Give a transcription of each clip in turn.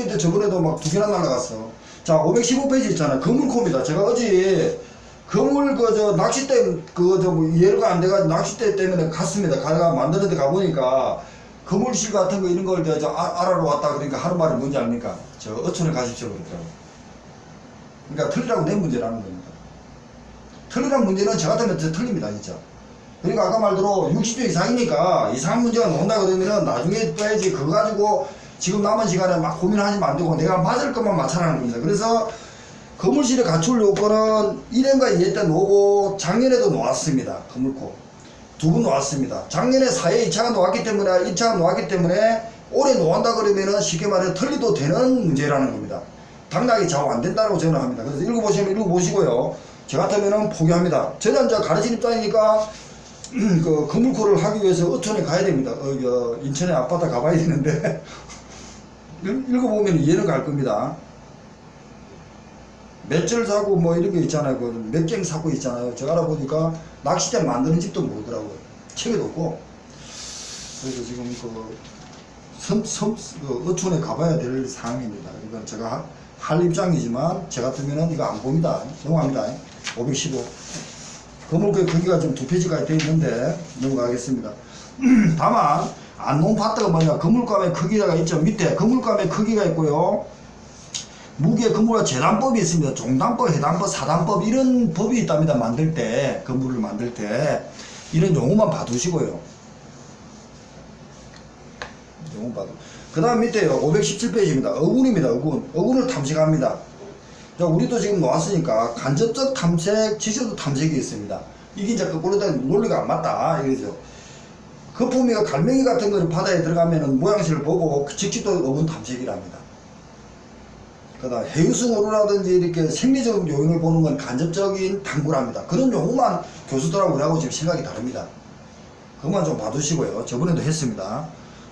밑에 저번에도 막 2개나 날라갔어. 자, 515페이지 있잖아. 그물코입니다. 제가 어제 그물 낚싯대 뭐 이해가 안 돼가지고 낚싯대 때문에 갔습니다. 가다가 만드는 데 가보니까 그물실 같은 거 이런 걸 알아러 왔다. 그러니까 하는 말이 뭔지 압니까? 저 어촌에 가십시오 그러더라고. 그러니까 틀리라고 내 문제라는 겁니다. 틀리란 문제는 저 같으면 틀립니다 진짜. 그러니까 아까 말대로 60조 이상이니까 이상한 문제가 나온다 그러면은 나중에 빼야지. 그거 가지고 지금 남은 시간에 막 고민하시면 안 되고 내가 맞을 것만 맞춰라는 겁니다. 그래서 그물실에 갖출 요건은 1년과 2년 때 놓고 작년에도 놓았습니다. 그물코 2번 놓았습니다. 작년에 4회 2차가 놓았기 때문에 1차가 놓았기 때문에 올해 놓았다 그러면은 쉽게 말해 틀리도 되는 문제라는 겁니다. 당락이 좌우 안 된다고 저는 합니다. 그래서 읽어보시면 읽어보시고요. 저 같으면은 포기합니다. 저는 이제 가르치는 입장이니까 그 그물코를 하기 위해서 어촌에 가야 됩니다. 인천에 아파트 가봐야 되는데 읽어보면 이해는 갈 겁니다. 맷줄 사고 뭐 이런 게 있잖아요. 그 맷갱 사고 있잖아요. 제가 알아보니까 낚싯대 만드는 집도 모르더라고요. 책에도 없고. 그래서 지금 그 어촌에 가봐야 될 상황입니다. 그러니까 제가 할 입장이지만 제 같으면은 이거 안 봅니다. 넘어갑니다. 515. 그물코에 크기가 좀 2페이지까지 되어 있는데 넘어가겠습니다. 다만 안 놓은 파트가 뭐냐, 그물감의 크기가 있죠. 밑에 그물감의 크기가 있고요. 무게 그물과 재단법이 있습니다. 종단법, 해단법, 사단법 이런 법이 있답니다. 만들 때, 그물을 만들 때 이런 용어만 봐두시고요. 용어 봐두. 그 다음 밑에요. 517페이지입니다. 어군입니다. 어군을 탐색합니다. 자, 우리도 지금 놓았으니까 간접적 탐색, 지시도 탐색이 있습니다. 이게 이제 거꾸로 된 논리가 안 맞다 이거죠. 거품이가 갈매기 같은 거를 바다에 들어가면은 모양새를 보고 직접도 어군 탐색이랍니다. 그 다음 해유성 어류라든지 이렇게 생리적 요인을 보는 건 간접적인 탐구랍니다. 그런 용어만 교수들하고 우리하고 지금 생각이 다릅니다. 그것만 좀 봐두시고요. 저번에도 했습니다.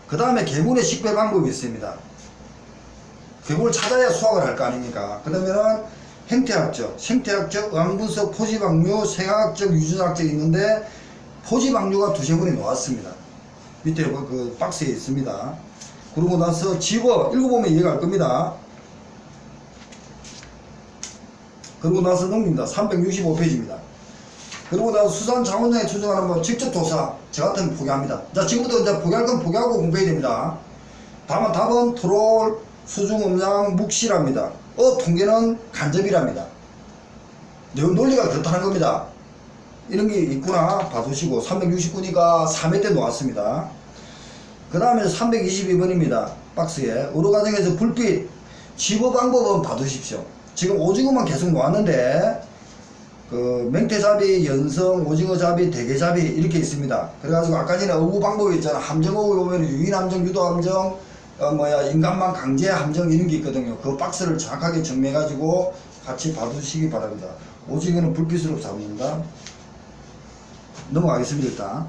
그 다음에 계문의 식배 방법이 있습니다. 계문을 찾아야 수학을 할 거 아닙니까? 그러면은 행태학적, 생태학적, 의학분석, 포집학류, 생화학적, 유전학적이 있는데 포집학류가 2-3번이 나왔습니다. 밑에 그 박스에 있습니다. 그러고 나서 집어 읽어보면 이해가 갈 겁니다. 그러고 나서 넘깁니다. 365페이지입니다. 그러고 나서 수산 자원장에 추정하는 뭐 직접 조사, 저 같으면 포기합니다. 자, 지금부터 이제 포기할 건 포기하고 공부해야 됩니다. 다만 답은 트롤, 수중 음량, 묵시랍니다. 통계는 간접이랍니다. 논리가 그렇다는 겁니다. 이런 게 있구나 봐두시고 369니까 3회 때 놓았습니다. 그 다음에 322번입니다. 박스에 어로 과정에서 불빛 집어 방법은 봐두십시오. 지금 오징어만 계속 놓았는데 그 맹태잡이, 연성, 오징어잡이, 대게잡이 이렇게 있습니다. 그래가지고 아까 전에 어구 방법이 있잖아. 함정어구 보면 유인함정, 유도함정, 인간만 강제 함정 이런 게 있거든요. 그 박스를 정확하게 정리해가지고 같이 봐두시기 바랍니다. 오징어는 불빛으로 잡는다. 넘어가겠습니다. 일단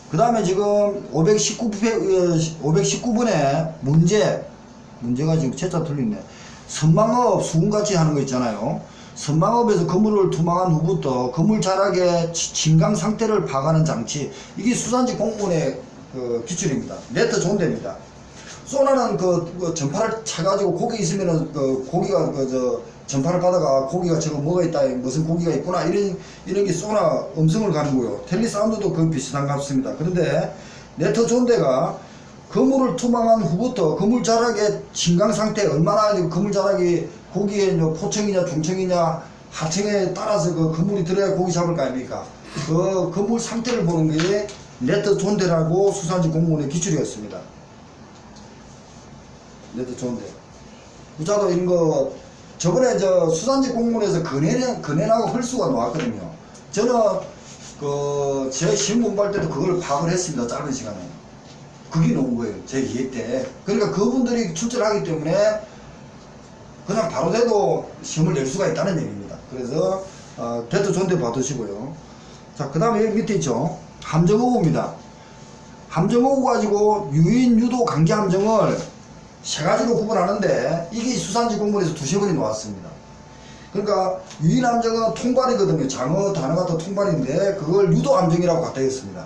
그 다음에 지금 519번에 문제가 지금 채자 틀리네. 선망업 수군같이 하는 거 있잖아요. 선망업에서 그물을 투망한 후부터 그물 자락의 진강 상태를 파악하는 장치, 이게 수산지 공무원의 그 기출입니다. 네트 존대입니다. 소나는 그 전파를 차가지고 고기 있으면은 그 고기가 전파를 받아가 고기가 저거 뭐가 있다, 무슨 고기가 있구나 이런 게 소나 음성을 가는 거요. 텔리사운드도 그 비슷한 것 같습니다. 그런데 네트 존대가 그물을 투망한 후부터 그물 자락의 진강 상태, 얼마나 그물 자락이 고기의 포청이냐 중청이냐 하청에 따라서 그 그물이 들어야 고기 잡을 거 아닙니까? 그 그물 상태를 보는 게 네트 존대라고 수산지 공무원의 기출이었습니다. 네트 존대. 부자도 이런 거 저번에 수산지 공무원에서 근해나고 헐수가 나왔거든요. 저는 제 시험 공부할 때도 그걸 파악을 했습니다. 짧은 시간에. 그게 나온 거예요. 제 2회 때. 그러니까 그분들이 출제하기 때문에 그냥 바로 돼도 시험을 낼 수가 있다는 얘기입니다. 그래서 대도 존대 봐두시고요. 자, 그 다음에 여기 밑에 있죠. 함정어구입니다. 함정어구 가지고 유인, 유도, 강제 함정을 3가지로 구분하는데 이게 수산지 공문에서 2-3번이 나왔습니다. 그러니까 유인 함정은 통발이거든요. 장어 단어가 더 통발인데 그걸 유도 함정이라고 갖다 했습니다.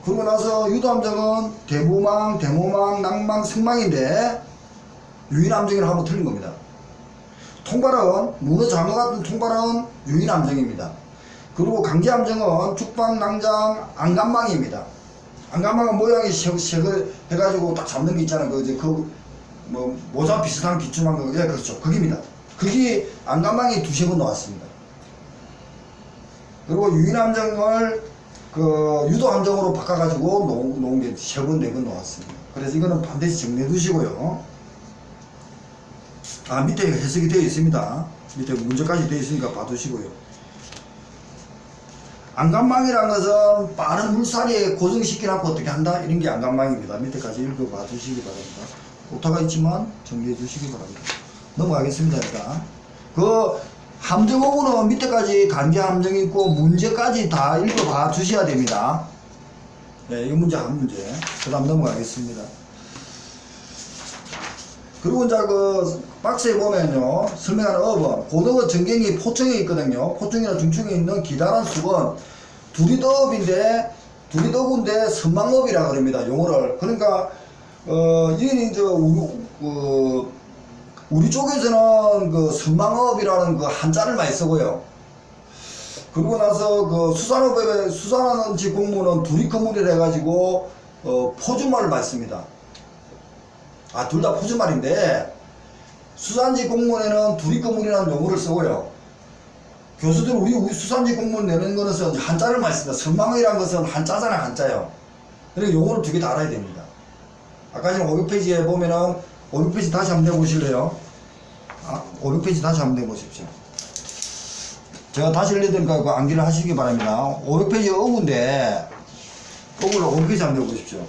그러고 나서 유도함정은 대부망, 대모망, 낭망, 승망인데 유인함정이랑 한번 틀린 겁니다. 통발은 문어 장어 같은 통발은 유인함정입니다. 그리고 강제함정은 죽방, 낭장, 안간망입니다. 안간망은 모양이 색을 해가지고 딱 잡는 게 있잖아요. 뭐 모자 비슷한 기춤한 거, 예, 그렇죠. 그깁니다. 그게 안간망이 두세 번 나왔습니다. 그리고 유인함정을 유도함정으로 바꿔가지고 놓은 게 세 번, 네 번 나왔습니다. 그래서 이거는 반드시 정리해 두시고요. 밑에 해석이 되어 있습니다. 밑에 문제까지 되어 있으니까 봐두시고요. 안간망이라는 것은 빠른 물살에 고정시켜놓고 어떻게 한다? 이런 게 안간망입니다. 밑에까지 읽어봐 주시기 바랍니다. 오타가 있지만 정리해 주시기 바랍니다. 넘어가겠습니다. 일단 함정어구는 밑에까지 간계함정이 있고 문제까지 다 읽어봐 주셔야 됩니다. 네, 이 문제 한 문제. 그 다음 넘어가겠습니다. 그리고 이제 박스에 보면요, 설명하는 업은 고등어 전갱이 포청에 있거든요. 포청이나 중충에 있는 기다란 숙은 두리더업인데 두리더구인데 선망업이라 그럽니다. 용어를. 그러니까 이게 이제 우리 쪽에서는 선망업이라는 한자를 많이 쓰고요. 그리고 나서 수산업에 수산하는지 공무는 두리커물이라 해가지고 포주말을 많이 씁니다. 둘 다 포주말인데 수산지 공무원에는 두리커물이라는 용어를 쓰고요. 교수들 우리 수산지 공무원 내는 거는 한자를 많이 씁니다. 선망이라는 것은 한자잖아요. 한자요. 그러니까 용어를 두 개 다 알아야 됩니다. 아까 전에 500페이지에 보면은 500페이지 다시 한번 내보실래요? 500페이지 다시 한번 내보십시오. 제가 다시 읽어드리니까 그 암기를 하시기 바랍니다. 500페이지 어구인데 어구를 500페이지 한번 내보십시오.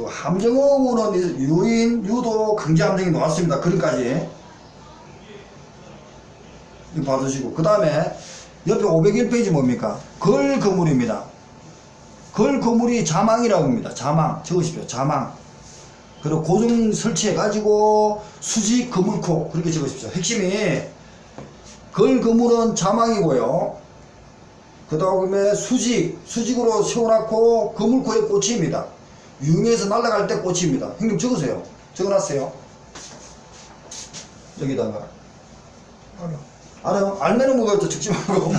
함정어구는 유인, 유도, 강제함정이 나왔습니다. 그림까지 이거 봐두시고, 그 다음에 옆에 501페이지 뭡니까? 걸거물입니다. 걸거물이 자망이라고 합니다. 자망 적으십시오. 자망. 그리고 고정 설치해가지고 수직 거물코 그렇게 적으십시오. 핵심이 걸거물은 자망이고요. 그 다음에 수직으로 세워놓고 거물코에 꽂힙니다. 유흥에서 날아갈 때 꽂힙니다. 형님 적으세요. 적어놨어요. 여기다가 알아요? 알면은 뭐가 또 적지 말고.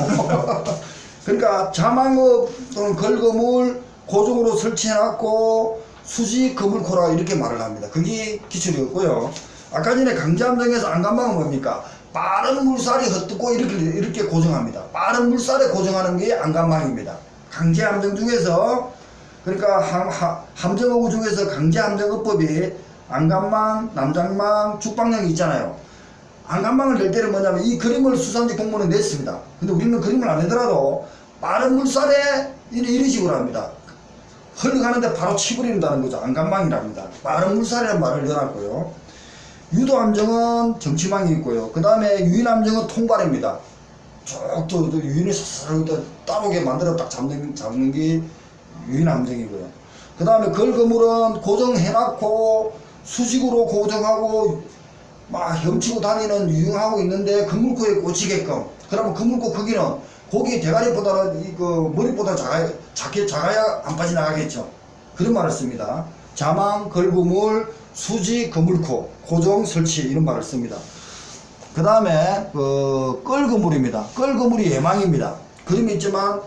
그러니까 자망업 또는 걸거물 고정으로 설치해놨고 수직 거물코라 이렇게 말을 합니다. 그게 기출이었고요. 아까 전에 강제함정에서 안간망은 뭡니까? 빠른 물살이 헛듣고 이렇게 고정합니다. 빠른 물살에 고정하는 게 안간망입니다. 강제함정 중에서, 그러니까 함정어구 중에서 강제함정어법이 안간망, 남장망, 죽방령이 있잖아요. 안간망을 낼 때는 뭐냐면 이 그림을 수산지 공무원에 냈습니다. 근데 우리는 그림을 안 내더라도 빠른 물살에 이런 식으로 합니다. 흘러가는데 바로 치버린다는 거죠. 안간망이랍니다. 빠른 물살이라는 말을 넣어놨고요. 유도함정은 정치망이 있고요. 그 다음에 유인함정은 통발입니다. 쭉 유인을 싹 따보게 만들어 딱 잡는 게 유인함정이고요. 그 다음에 걸거물은 고정해놨고 수직으로 고정하고 막 헤엄치고 다니는 유행하고 있는데 그물코에 꽂히게끔. 그러면 그물코 크기는 고기 대가리보다는 머리보다 작아야 안 빠져나가겠죠. 그런 말을 씁니다. 자망, 걸그물, 수지, 거물코, 고정, 설치 이런 말을 씁니다. 그 다음에 끌그물입니다. 끌그물이 예망입니다. 그림이 있지만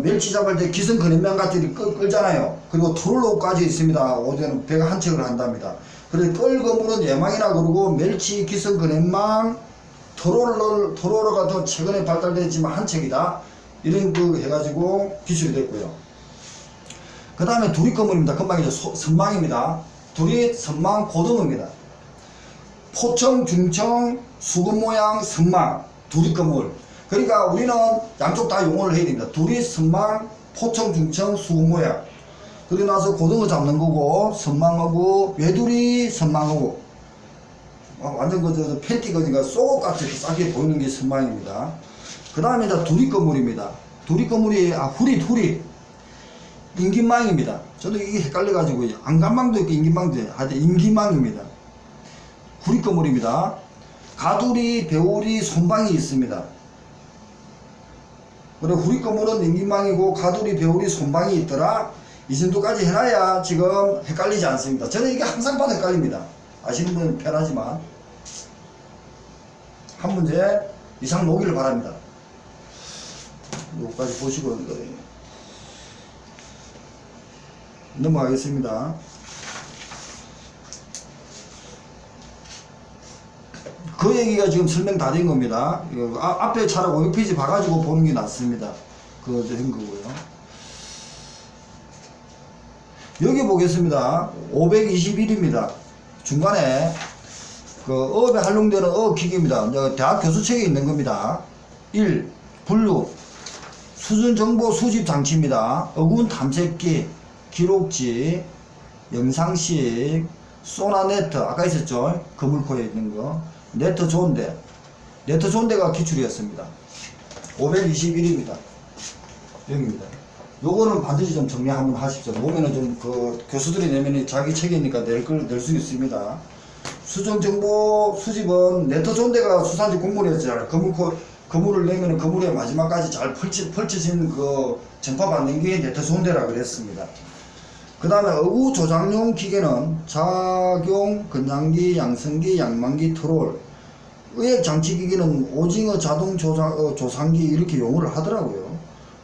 멸치 잡을 때 기성 근해망 같은 게 끌잖아요. 그리고 토롤로까지 있습니다. 오전에 배가 한 척을 한답니다. 그래서 끌그물은 예망이라 그러고 멸치, 기성 근해망, 토로로가 더 최근에 발달됐지만 한 척이다. 이런 해가지고 기술이 됐고요. 그 다음에 두리거물입니다. 금방 이제 선망입니다. 두리, 선망, 고등어입니다. 포청, 중청, 수금 모양, 선망, 두리거물. 그러니까 우리는 양쪽 다 용어를 해야 됩니다. 두리, 선망, 포청, 중청, 수금 모양. 그리고 나서 고등어 잡는 거고, 선망어구, 외두리, 선망어구. 완전 팬티가 쏘고같이 싸게 보이는 게 선망입니다. 그 다음에 두리거물입니다. 두리거물이, 후리. 인기망입니다. 저도 이게 헷갈려가지고, 안간망도 있고 인기망도 있고, 하여튼 인기망입니다. 구리거물입니다. 가두리, 배우리, 손방이 있습니다. 그래 후리꺼물은 임기망이고 가두리, 배우리, 손방이 있더라. 이 정도까지 해놔야 지금 헷갈리지 않습니다. 저는 이게 항상 봐도 헷갈립니다. 아시는 분은 편하지만 한 문제 이상 놓기를 바랍니다. 여기까지 보시고 넘어가겠습니다. 그 얘기가 지금 설명 다 된 겁니다. 앞에 차라리 500페이지 봐가지고 보는 게 낫습니다. 그거 된 거고요. 여기 보겠습니다. 521입니다. 중간에 그 어업에 활용되는 어업기기입니다. 대학 교수책에 있는 겁니다. 1. 분류 수준정보 수집 장치입니다. 어군 탐색기, 기록지, 영상식, 소나네트 아까 있었죠? 그물코에 있는 거. 네트 존대. 네트 존대가 기출이었습니다. 521입니다. 여기입니다. 요거는 반드시 좀 정리 한번 하십시오. 보면은 좀 그 교수들이 내면 자기 책이니까 낼 수 있습니다. 수정정보 수집은 네트 존대가 수산지 공문이었잖아요. 그물을 내면은 그물의 마지막까지 잘 펼쳐진 그 전파받는 게 네트 존대라 그랬습니다. 그 다음에 어구 조작용 기계는 작용, 건장기, 양성기, 양만기, 트롤. 의액 장치 기기는 오징어 자동 조상기 이렇게 용어를 하더라고요.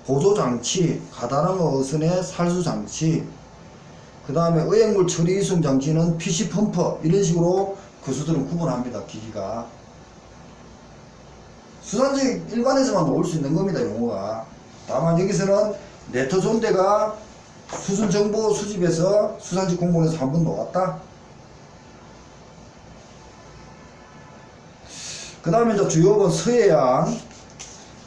보조장치, 가다랑어 어선의 살수장치, 그 다음에 의액물 처리 이송 장치는 PC 펌프 이런 식으로 교수들은 구분합니다. 기기가 수산지 일반에서만 나올 수 있는 겁니다. 용어가. 다만 여기서는 네트 존대가 수준 정보 수집에서 수산지 공문에서 한번 나왔다. 그 다음에 이제 주요본 서해안,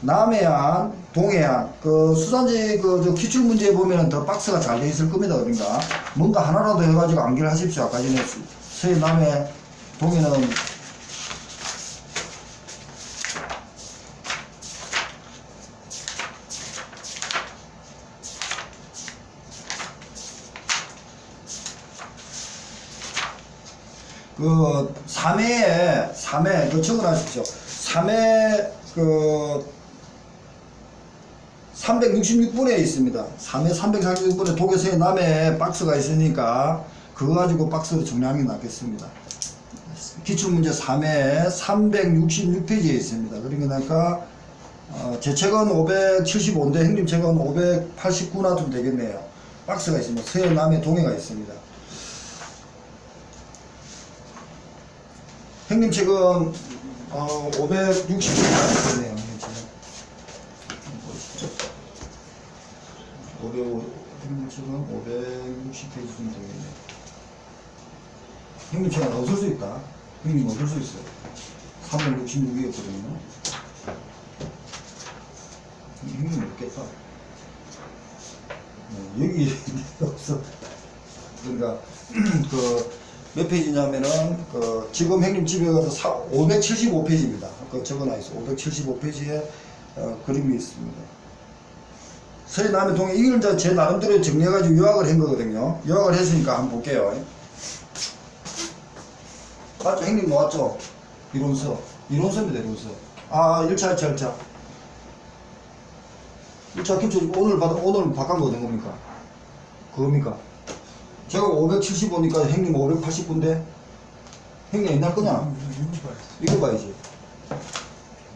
남해안, 동해안, 그 수산지 저 기출 문제에 보면은 더 박스가 잘 돼 있을 겁니다. 그러니까 뭔가 하나라도 해가지고 암기를 하십시오. 아까 전에 서해, 남해, 동해는 그 3회 그 적어놔십시오. 3회 그 366분에 있습니다. 3회 336분에 독일서의 남해 박스가 있으니까 그거 가지고 박스로 정리하는 게 낫겠습니다. 기출문제 3회 366페이지에 있습니다. 그러니까 제 책은 575인데 형님 책은 589나 좀 되겠네요. 박스가 있습니다. 서해, 남해, 동해가 있습니다. 형님 책은 560페이지가 있네요. 형님 책은 560페이지 정도 되겠네요. 형님 책은 얻을 수 있다. 형님 얻을 수 있어요. 366이었거든요. 형님 없겠다. 여기 없어. 그러니까 몇 페이지냐면은 지금 형님 집에 가서 575페이지입니다. 적어놔 있어. 575페이지에 그림이 있습니다. 서해, 남해, 동해 이걸 이제 제 나름대로 정리해가지고 요약을 한 거거든요. 요약을 했으니까 한번 볼게요. 맞죠? 형님 나왔죠? 이론서입니다. 이론서. 1차 1차 기출 오늘 바꾼 거 된 겁니까? 그겁니까? 제가 575니까 형님 589인데 형님 옛날 거냐? 이거 봐야지.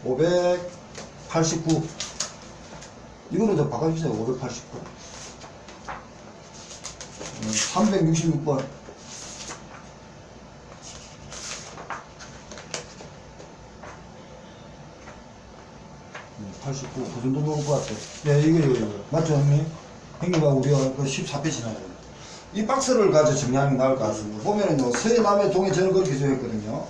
589 이거는 좀 바꿔주세요. 589 366번 89 그 정도 나올 것 같아요. 네 이거 맞죠 형님? 형님하고 우리가 14페이지 나와요. 이 박스를 가지고 정리하는 게 나을 것 같습니다. 보면은요, 서해, 남해, 동해 저는 그걸 기술했거든요.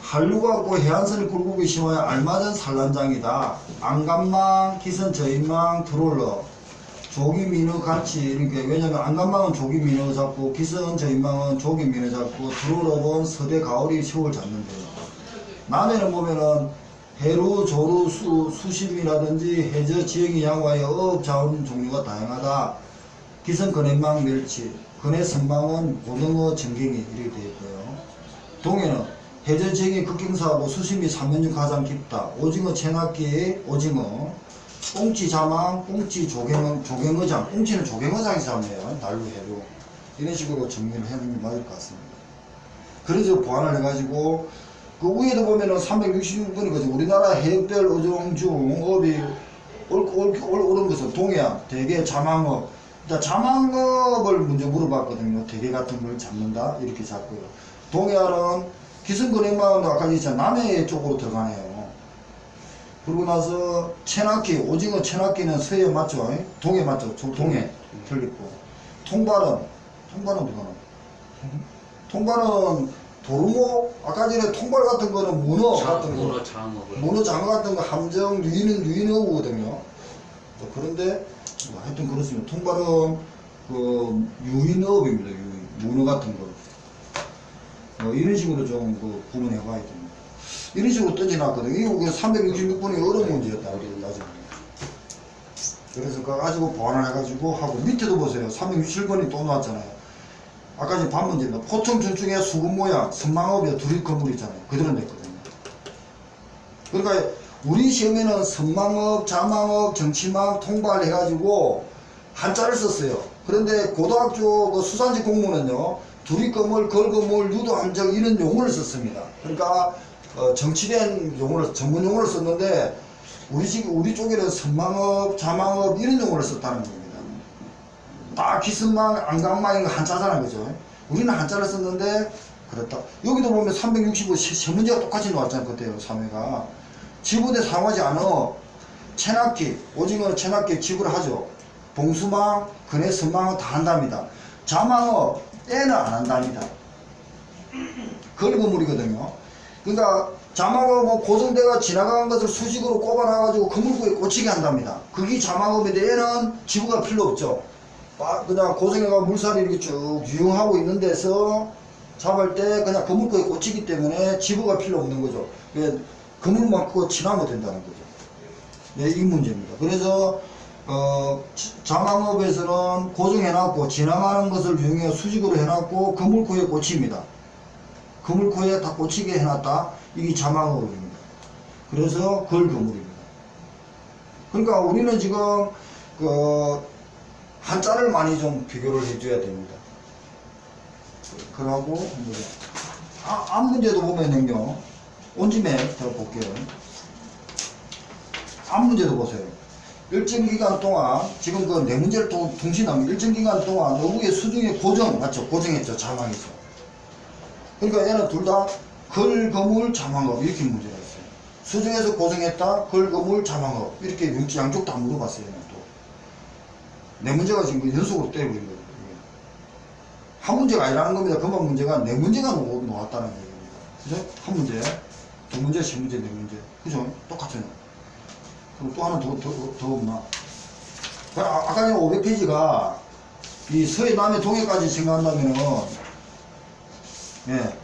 한류가 없고 해안선을 굴곡이 심하여 알맞은 산란장이다. 안간망, 기선, 저인망, 트롤러, 조기, 민어, 같이. 이렇게, 왜냐면 안간망은 조기, 민어 잡고, 기선, 저인망은 조기, 민어 잡고, 트롤러는 서대, 가오리, 시옥을 잡는데요. 남해는 보면은 해루, 조루, 수심이라든지 해저 지역이 양호하여 어업 자원 종류가 다양하다. 기선, 근해망, 멸치, 근해, 선망은 고등어, 전갱이 이렇게 되어 있고요. 동해는 해저 지역이 극경사하고 수심이 3면 중 가장 깊다. 오징어, 체납기, 오징어, 꽁치 자망, 꽁치 조경의장, 꽁치는 조경의장에서 잡네요. 난로 해도. 이런 식으로 정리를 해놓는 게 맞을 것 같습니다. 그래서 보완을 해가지고, 그 위에도 보면은 366번이거든요. 우리나라 해역별 어종 중 업이 옳은 것은 동해안, 대게, 자망업. 자, 자망업을 먼저 물어봤거든요. 대게 같은 걸 잡는다? 이렇게 잡고요. 동해안은 기승근해마을도 아까 얘기했잖아요. 남해 쪽으로 들어가네요. 그러고 나서 체나키, 오징어 체나키는 서해 맞죠? 동해 맞죠? 동해 틀리고. 통발은 누가 나요? 통발은 도루묵, 아까 전에 통발 같은 거는 문어 같은 거, 문어 장어 같은 거 함정 유인어구거든요. 그런데 뭐 하여튼 그렇습니다. 통발은 그 유인어업입니다. 문어 같은 거. 이런 식으로 좀 구분해 봐야 됩니다. 이런 식으로 던져놨거든요. 이거 366번이 어려운 문제였다. 나중에. 그래서 그거 가지고 보완을 해가지고 하고 밑에도 보세요. 367번이 또 나왔잖아요. 아까 전에 반 문제입니다. 포청 준중에 수금 모양, 선망업에 두립 건물 있잖아요. 그대로 냈거든요. 그러니까 우리 시험에는 선망업, 자망업, 정치망, 통발 해가지고 한자를 썼어요. 그런데 고등학교 그 수산직 공무는요, 두립 건물, 걸건물, 유도 함정 이런 용어를 썼습니다. 그러니까 정치된 용어를, 전문 용어를 썼는데 우리 쪽에는 선망업, 자망업 이런 용어를 썼다는 겁니다. 다 기선망, 안강망이 한자잖아요. 그죠? 우리는 한자를 썼는데 그렇다. 여기도 보면 365 세 문제가 똑같이 나왔잖아요. 그때요. 3회가. 지구대 사용하지 않아. 체납기, 오징어 체납기 지구를 하죠. 봉수망, 근해 선망은 다 한답니다. 자망업, 애는 안 한답니다. 걸건물이거든요. 그러니까 자망업은 고정대가 지나간 것을 수직으로 꼽아놔가지고 그물구에 꽂히게 한답니다. 그게 자망업인데 얘는 지구가 필요 없죠. 그냥 고정해가 물살이 이렇게 쭉 유용하고 있는 데서 잡을 때 그냥 그물구에 꽂히기 때문에 지구가 필요 없는 거죠. 그물만 끄고 지나면 된다는 거죠. 네, 이 문제입니다. 그래서 자망업에서는 고정해놨고 지나가는 것을 유용해 수직으로 해놨고 그물구에 꽂힙니다. 그물코에 다 꽂히게 해놨다. 이게 자망업입니다. 그래서 걸그물입니다. 그러니까 우리는 지금 한자를 많이 좀 비교를 해줘야 됩니다. 그러고 앞 문제도 보면은요. 온짐에 제가 볼게요. 앞 문제도 보세요. 일정 기간 동안 지금 그 네 문제를 동시에 일정 기간 동안 어부의 수중에 고정 맞죠? 고정했죠. 자망에서. 그러니까 얘는 둘 다 걸거물 자망업 이렇게 문제가 있어요. 수중에서 고정했다 걸거물 자망업 이렇게 양쪽 다 물어봤어요. 얘는 또 네 문제가 지금 연속으로 떼버린 거예요. 한 문제가 아니라는 겁니다. 그만 문제가 네 문제가 나왔다는 얘기입니다. 그죠? 한 문제, 두 문제, 세 문제, 네 문제. 그죠? 똑같아요. 그럼 또 하나 더 없나? 아까 전에 500페이지가 이 서해 남해 동해까지 생각한다면은 예,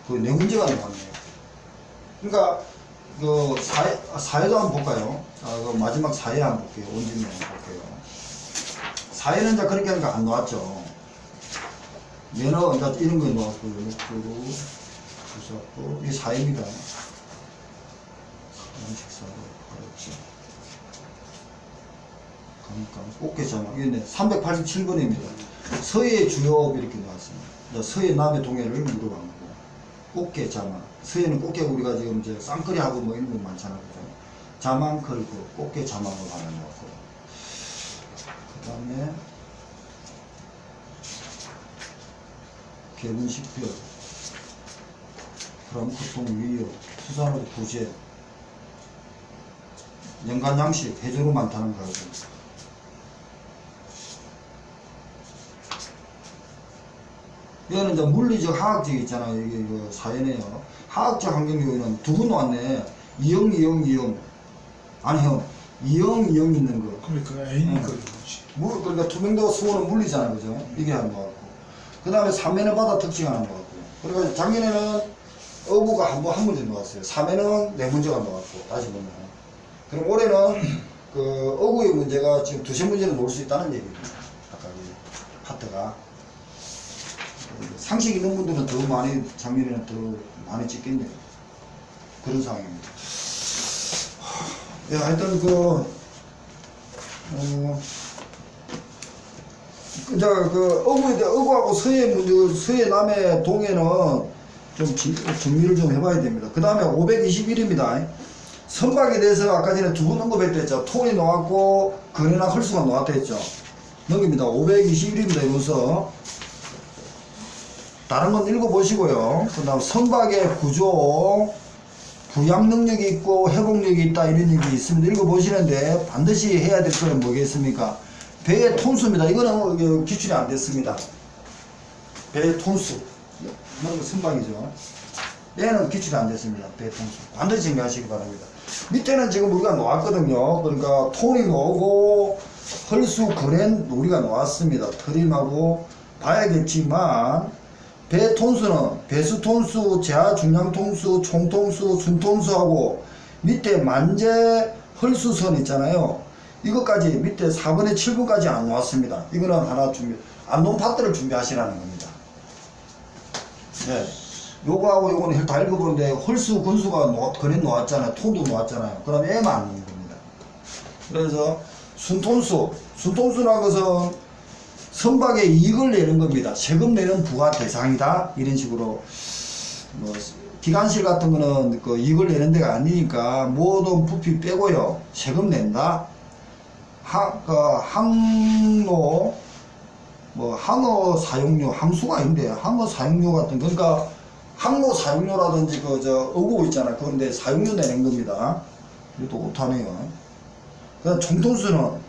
그 네 문제가 나왔네요. 그러니까 그 사회도 한번 볼까요? 그 마지막 사회 한번 볼게요. 원진이 한번 볼게요. 사회는 이제 그렇게 하니까 안 나왔죠. 면허 이제 이런 거 나왔고, 그리고 주사고 이게 사회입니다. 식사로 그렇지. 그러니까 꽃게잖아. 이게 387번입니다. 서해 주요업 이렇게 나왔습니다. 서해 남해 동해를 물어본 거고. 꽃게 자망. 서해는 꽃게 우리가 지금 이제 쌍끌이하고 뭐 이런 거 많잖아요. 그죠? 자망 걸고 꽃게 자망을 하나 넣었고. 그 다음에 개분 식별. 그럼 고통 위협. 수산업 부재. 연간 양식. 해조로 많다는 거고. 이거는 이제 물리적, 화학적 있잖아요. 이게 그 사회네요. 화학적 환경 요인은 두 분 나왔네. 이형. 아니 형, 이형 있는 거. 그러니까 A니까 그렇지. 그러니까 투명도가 수온은 물리잖아요. 그죠? 이게 하나 나왔고. 그 다음에 삼면의 바다 특징 하나 나왔고요. 그러니까 작년에는 어부가 한 문제 나왔어요. 3회는 네 문제가 나왔고, 다시 보면. 그럼 올해는 그 어구의 문제가 지금 두세 문제는 놓을 수 있다는 얘기입니다. 아까 그 파트가. 상식 있는 분들은 더 많이, 작년에는 더 많이 찍겠네요. 그런 상황입니다. 예, 하여튼 어구하고 서해 문제, 서해 남해 동해는 좀 정리를 좀 해봐야 됩니다. 그 다음에 521입니다. 선박에 대해서 아까 전에 두 번 언급했댔죠. 톤이 나왔고, 근해나 헐수가 나왔다 했죠. 넘깁니다. 521입니다. 이로써. 다른 건 읽어보시고요. 그 다음 선박의 구조, 부양 능력이 있고 회복력이 있다 이런 얘기 있습니다. 읽어보시는데 반드시 해야 될 거는 뭐겠습니까? 배의 톤수입니다. 이거는 기출이 안 됐습니다. 배의 톤수. 이건 선박이죠. 얘는 기출이 안 됐습니다. 배의 톤수. 반드시 정리하시기 바랍니다. 밑에는 지금 우리가 나왔거든요. 그러니까 톤이 나오고 헐수 그랜 우리가 나왔습니다. 트림하고 봐야겠지만 배 톤수는 배수 톤수, 제하 중량 톤수, 총 톤수, 순 톤수하고 밑에 만재 헐수선 있잖아요. 이것까지 밑에 4분의 7분까지 안 나왔습니다. 이거는 하나 안논 파트를 준비하시라는 겁니다. 네. 요거하고 요거는 다 읽어보는데 헐수, 근수가 그랜 나왔잖아요. 톤도 나왔잖아요. 그럼 M만 안 나온 겁니다. 그래서 순톤수라는 것은 선박에 이익을 내는 겁니다. 세금 내는 부가 대상이다. 이런 식으로 뭐 기관실 같은 거는 그 이익을 내는 데가 아니니까 모든 부피 빼고요. 세금 낸다. 항로 뭐 항어 사용료 항수가 아닌데 항어 사용료 같은 그러니까 항로 사용료라든지 어구 있잖아. 그런데 사용료 내는 겁니다. 이것도 못하네요. 그다음 총톤수는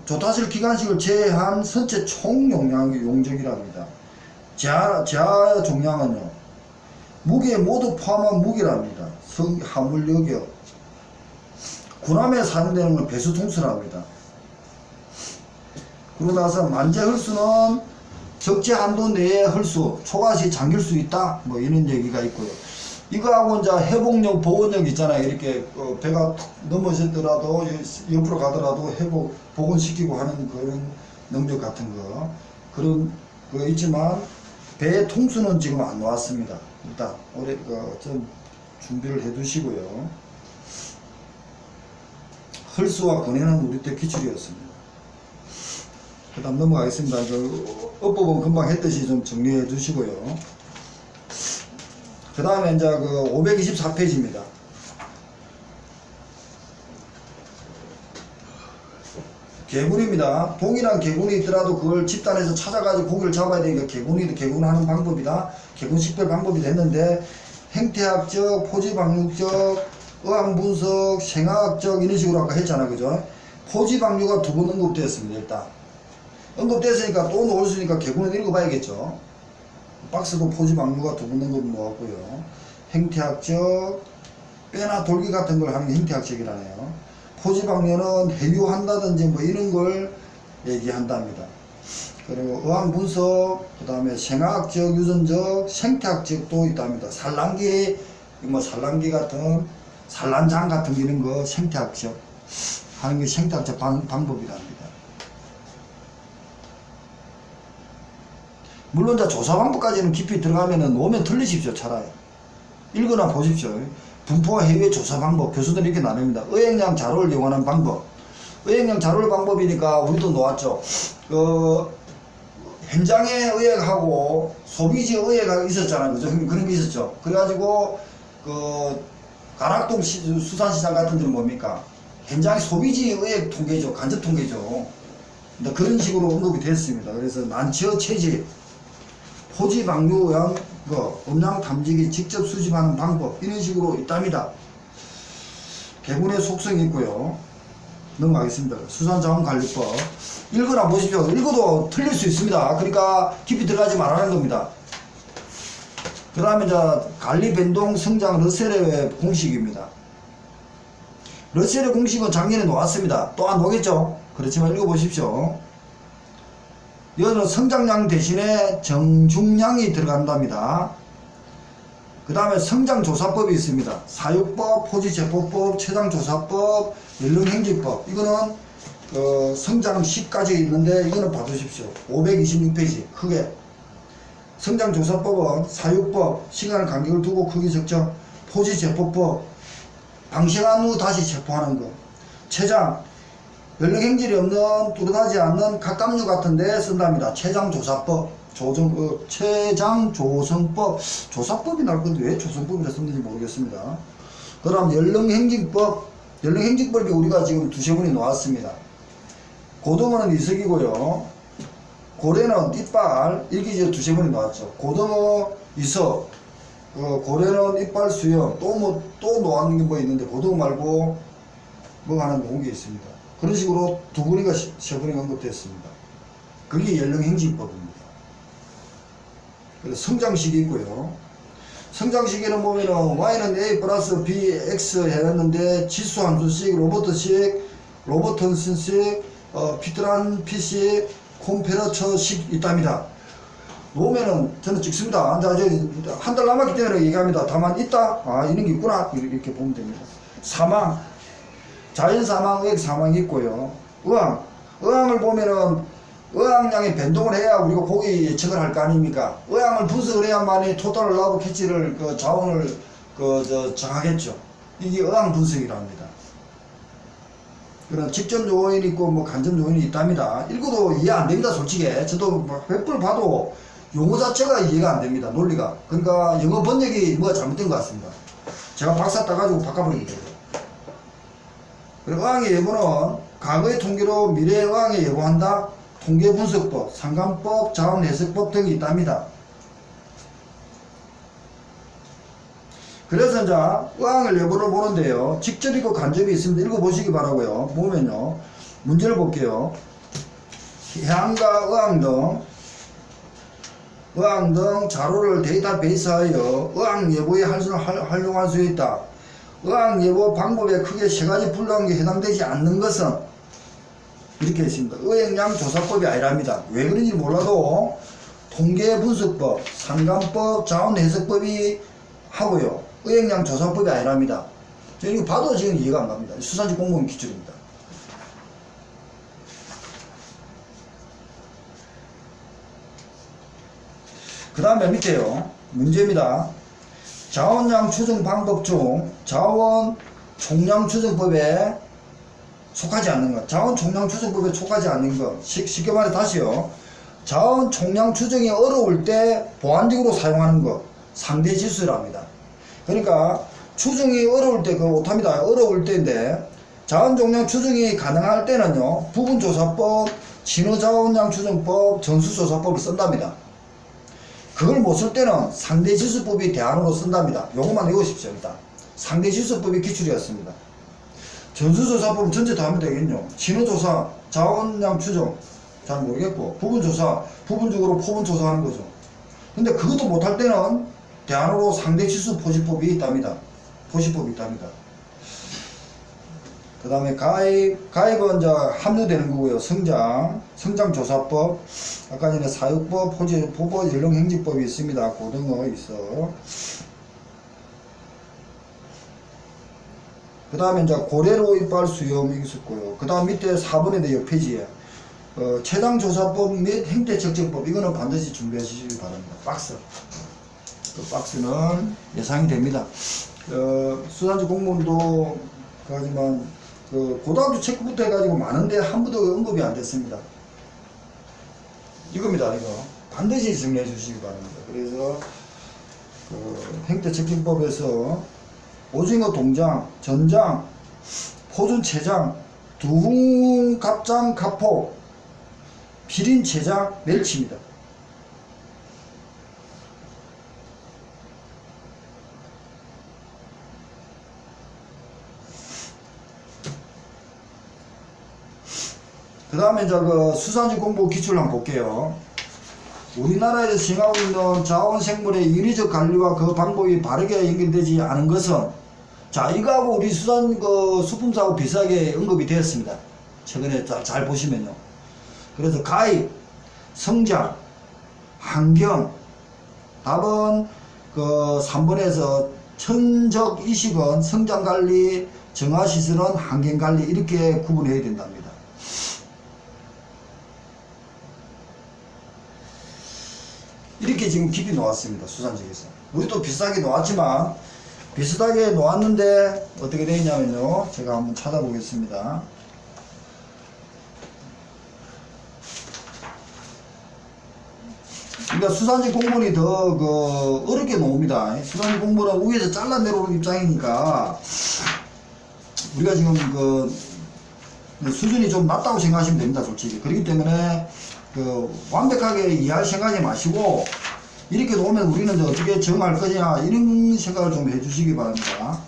조타실 기관식을 제외한 선체 총 용적이랍니다. 제하 종량은요, 무게에 모두 포함한 무게랍니다. 화물력이요. 군함에 사용되는 건 배수 통수랍니다. 그러고 나서 만재 헐수는 적재 한도 내에 헐수, 초과시 잠길 수 있다. 뭐 이런 얘기가 있고요. 이거하고 이제 회복력, 보온력 있잖아요. 이렇게 배가 넘어지더라도 옆으로 가더라도 복원시키고 하는 그런 능력 같은 거 그런 거 있지만 배의 통수는 지금 안 나왔습니다. 일단 올해 좀 준비를 해두시고요. 헐수와 근해는 우리 때 기출이었습니다. 그 다음 넘어가겠습니다. 어법은 금방 했듯이 좀 정리해 두시고요. 그 다음에 이제 524페이지입니다. 개군입니다. 동일한 개군이 있더라도 그걸 집단에서 찾아가지고 고기를 잡아야 되니까 개군하는 방법이다. 개군 식별 방법이 됐는데 행태학적, 포지방육적, 의학분석, 생화학적 이런 식으로 아까 했잖아. 그죠? 포지방류가 두 번 언급되었습니다. 일단 언급됐으니까 또 나올 수 있으니까 개군을 읽어봐야겠죠. 박스도 포지방류가 두 번 언급 나왔고요. 행태학적, 뼈나 돌기 같은 걸 하는 행태학적이라네요. 포지방류는 해유한다든지 뭐 이런 걸 얘기한답니다. 그리고 의학분석, 그 다음에 생화학적, 유전적, 생태학적도 있답니다. 산란기, 뭐 산란기 같은, 산란장 같은 이런 거 생태학적 하는 게 생태학적 방법이랍니다. 물론 조사 방법까지는 깊이 들어가면은 오면 틀리십시오. 차라리 읽거나 보십시오. 분포와 해외 조사 방법 교수들이 이렇게 나눕니다. 의행량 자료를 이용하는 방법. 의행량 자료를 방법이니까 우리도 놓았죠. 현장의 의액하고 소비지 의액이 있었잖아요. 그죠? 그런 게 있었죠. 그래가지고 가락동 수산시장 같은 데는 뭡니까? 현장의 소비지 의액 통계죠. 간접 통계죠. 그런 식으로 언급이 됐습니다. 그래서 난치어 채집, 포지방류형 음량 탐지기 직접 수집하는 방법 이런 식으로 있답니다. 개군의 속성이 있고요. 넘어가겠습니다. 수산자원관리법 읽어나 보십시오. 읽어도 틀릴 수 있습니다. 그러니까 깊이 들어가지 말라는 겁니다. 그 다음에 관리 변동 성장 러셀의 공식입니다. 러셀의 공식은 작년에 나왔습니다. 또 안 나오겠죠? 그렇지만 읽어보십시오. 여기는 성장량 대신에 정중량이 들어간답니다. 그 다음에 성장조사법이 있습니다. 사육법, 포지제포법, 최장조사법, 연령행지법. 이거는 성장식까지 있는데 이거는 봐두십시오. 526페이지 크게. 성장조사법은 사육법, 시간 간격을 두고 크기 적정, 포지제포법, 방생한 후 다시 체포하는 것. 체장, 연령 행질이 없는 뚜렷하지 않는 각각류 같은데 쓴답니다. 체장조사법, 체장조성법, 조사법이 나올 건데 왜 조성법이라 썼는지 모르겠습니다. 그 다음 연령행진법, 연령행진법이 우리가 지금 두세 번이 나왔습니다. 고등어는 이석이고요. 고래는 이빨, 이게 이제 두세 번이 나왔죠. 고등어, 이석, 고래는 이빨 수염, 또 놓았는 게 뭐 있는데, 고등어 말고 뭐 하나 놓은 게 있습니다. 그런 식으로 두 번인가 세 번인가 언급됐습니다. 그게 연령행진법입니다. 그래서 성장식이 있고요. 성장시기는 보면은 y는 a 플러스 b x 해놨는데 지수 함수식, 로버튼슨식, 피트란 p식, 콤페러처식 있답니다. 놓으면은 저는 찍습니다. 한 달 남았기 때문에 얘기합니다. 다만 있다. 아, 이런 게 있구나. 이렇게 보면 됩니다. 사망, 자연 사망, 의학 사망이 있고요. 의항을 보면은 의항량의 변동을 해야 우리가 고기 예측을 할 거 아닙니까? 의항을 분석을 해야만이 토탈 라브 캐치를 자원을 정하겠죠. 이게 의항 분석이랍니다. 그런 직접 요인이 있고 뭐 간접 요인이 있답니다. 읽어도 이해 안 됩니다. 솔직히 저도 몇 번 봐도 용어 자체가 이해가 안 됩니다. 논리가. 그러니까 영어 번역이 뭐가 잘못된 것 같습니다. 제가 박사 따가지고 바꿔버리면 돼요. 그리고 의항의 예보는 과거의 통계로 미래의 의항에 예보한다. 통계분석법, 상관법, 자원해석법 등이 있답니다. 그래서 이제 의항을 예보를 보는데요. 직접이고 간접이 있습니다. 읽어보시기 바라고요. 보면요. 문제를 볼게요. 해안과 의항 등 자료를 데이터베이스하여 의항 예보에 활용할 수 있다. 의항 예보 방법에 크게 세 가지 분류한 게 해당되지 않는 것은 이렇게 있습니다. 의행량 조사법이 아니랍니다. 왜 그런지 몰라도 통계분석법, 상관법, 자원해석법이 하고요. 의행량 조사법이 아니랍니다. 저 이거 봐도 지금 이해가 안 갑니다. 수산지 공무원 기준입니다. 그 다음에 밑에요. 문제입니다. 자원량 추정 방법 중 자원 총량 추정법에 속하지 않는 것. 자원 총량 추정법에 속하지 않는 것. 쉽게 말해 다시요. 자원 총량 추정이 어려울 때 보완적으로 사용하는 것. 상대 지수랍니다. 그러니까 추정이 어려울 때 그거 못합니다. 어려울 때인데 자원 총량 추정이 가능할 때는요. 부분조사법, 진화자원량 추정법, 전수조사법을 쓴답니다. 그걸 못 쓸 때는 상대지수법이 대안으로 쓴답니다. 요것만 외우십시오. 일단 상대지수법이 기출이었습니다. 전수조사법은 전체 다 하면 되겠죠. 진화조사, 자원량 추정 잘 모르겠고, 부분조사, 부분적으로 포분조사하는 거죠. 근데 그것도 못할 때는 대안으로 상대지수 포시법이 있답니다. 포시법이 있답니다. 그 다음에 가입은 이제 합류되는 거고요. 성장조사법, 아까 전에 사육법, 포보 연령행진법이 있습니다. 고등어 있어. 그 다음에 이제 고래로 이빨 수염이 있었고요. 그 다음 밑에 4번에 옆 페이지에 체장조사법 및 행태측정법, 이거는 반드시 준비하시기 바랍니다. 박스. 그 박스는 예상이 됩니다. 수산지 공무원도 하지만 고등학교 체크부터 해가지고 많은데 한 번도 언급이 안 됐습니다. 이겁니다. 이거 반드시 정리해 주시기 바랍니다. 그래서 행태측정법에서 오징어 동장, 전장, 포준체장, 두흥갑장, 갑포, 비린체장, 멸치입니다. 그 다음에 이제 수산지 공부 기출을 한번 볼게요. 우리나라에서 시행하고 있는 자원생물의 인위적 관리와 그 방법이 바르게 연결되지 않은 것은, 자, 이거하고 우리 수산 수품사하고 비슷하게 언급이 되었습니다. 최근에 잘 보시면요. 그래서 가입, 성장, 환경, 답은 3번에서 천적 이식은 성장관리, 정화시설은 환경관리, 이렇게 구분해야 된답니다. 이렇게 지금 깊이 놓았습니다. 수산직에서. 우리도 비싸게 놓았지만 비슷하게 놓았는데 어떻게 되어 있냐면요. 제가 한번 찾아보겠습니다. 그러니까 수산지 공문이 더 어렵게 나옵니다. 수산지 공문은 위에서 잘라 내려오는 입장이니까 우리가 지금 수준이 좀 낮다고 생각하시면 됩니다, 솔직히. 그렇기 때문에 완벽하게 이해할 생각하지 마시고 이렇게 놓으면 우리는 이제 어떻게 정할 거냐 이런 생각을 좀 해주시기 바랍니다.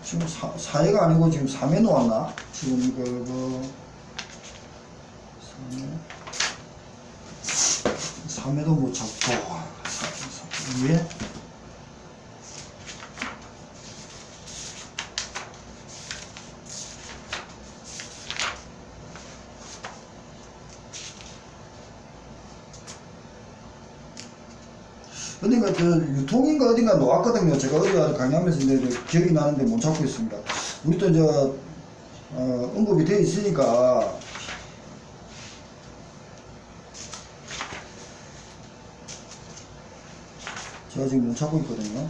지금 4회가 아니고 지금 3회 놓았나? 지금 3회도 못 잡고 2회? 어딘가 유통인가 어딘가 놓았거든요. 제가 어디 강의하면서 기억이 나는데 못 찾고 있습니다. 우리 또 언급이 되어 있으니까 제가 지금 못 찾고 있거든요.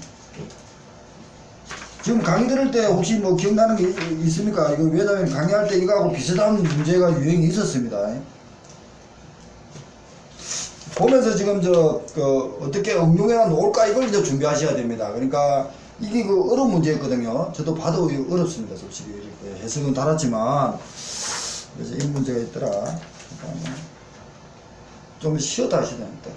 지금 강의 들을 때 혹시 뭐 기억나는 게 있습니까? 이거 왜냐면 강의할 때 이거하고 비슷한 문제가 유행이 있었습니다. 보면서 지금 어떻게 응용해 놓을까 이걸 이제 준비하셔야 됩니다. 그러니까 이게 어려운 문제였거든요. 저도 봐도 어렵습니다. 솔직히 이렇게 해석은 달았지만 그래서 이런 문제가 있더라. 좀 쉬었다 하셔야 됩니다.